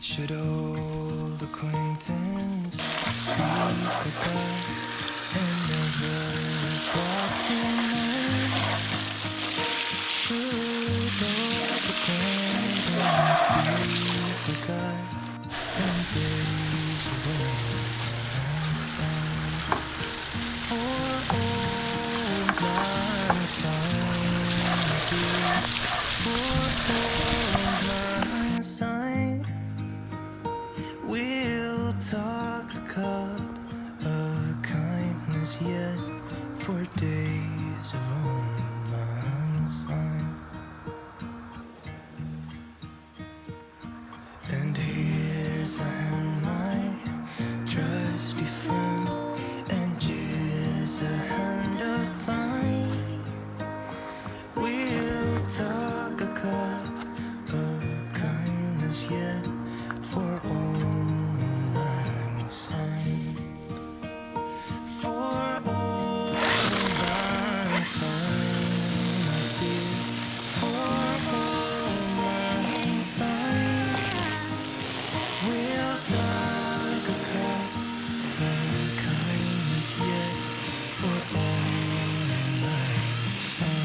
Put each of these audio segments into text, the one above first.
Should old acquaintance be forgot and never brought to mind? Should old acquaintance be forgot and days of for old lang syne, for old lang syne. We'll talk a cup of kindness yet for days of old lang syne. And here's a hand, my trusty friend, and here's a hand of thine. We'll talk a cup of kindness yet for old lang syne. For old lang syne, my dear. For old lang syne, we'll talk a cup of kindness yet for old lang syne.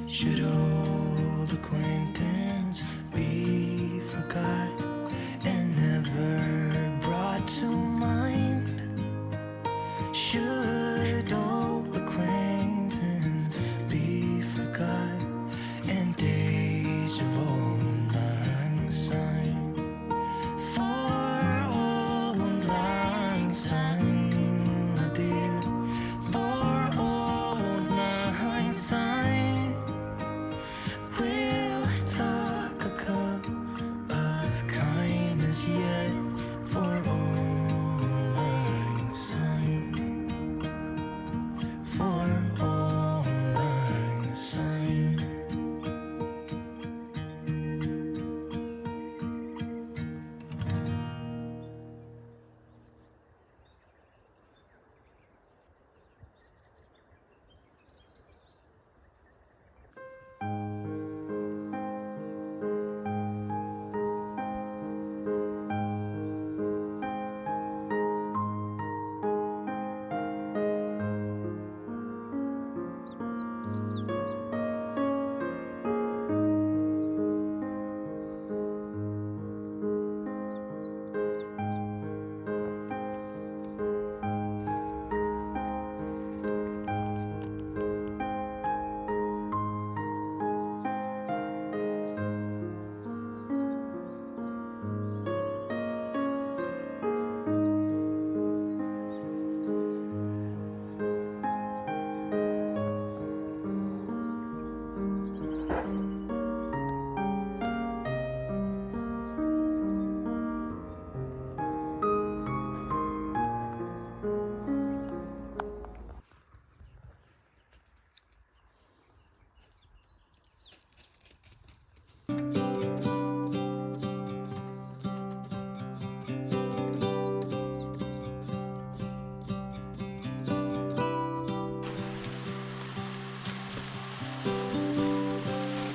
Should old acquaintance be forgot and never brought to mind? Should old acquaintance be forgot and days of old lang syne? For old lang syne, my dear. For old lang syne, we'll talk a cup of kindness yet for old lang syne. For old lang syne.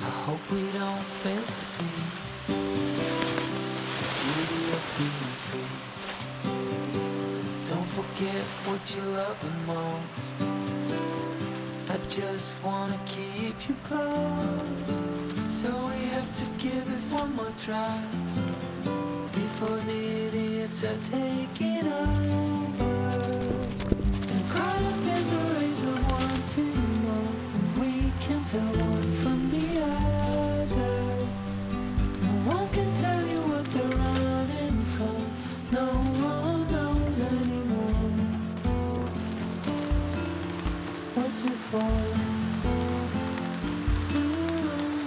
I hope we don't fail to see the beauty of being free. Don't forget what you love the most. I just wanna keep you close, so we have to give it one more try before the idiots are taking over and caught up in the race of wanting more. And we can tell one from the other. What's it for?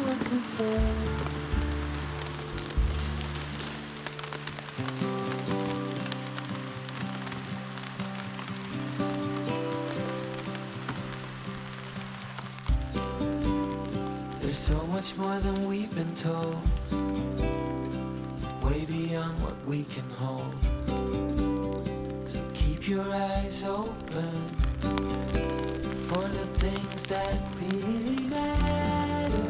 What's it for? There's so much more than we've been told, way beyond what we can hold. So keep your eyes open for the things that really matter.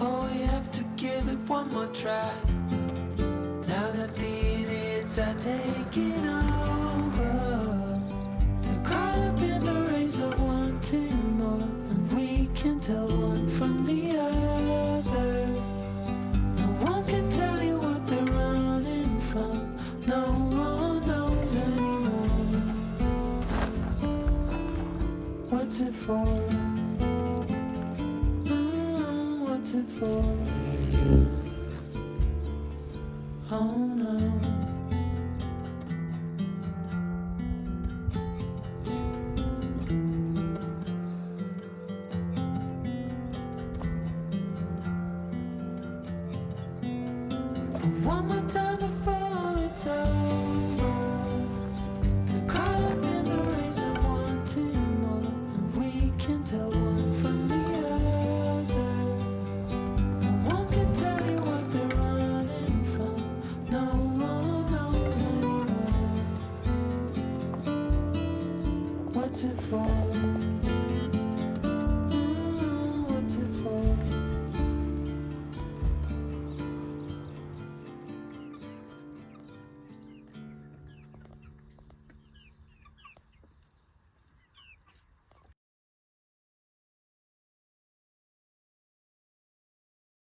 Oh, we have to give it one more try, now that the idiots are taking over. They're caught up in the race of wanting more, and we can tell one from the other. No one can tell you what they're running from. No one knows anymore. What's it for? What's it for? Oh no. One more time before it's over. They're caught up in the race of wanting more, and we can tell one from the other. No one can tell you what they're running from. No one knows anymore. What's it for?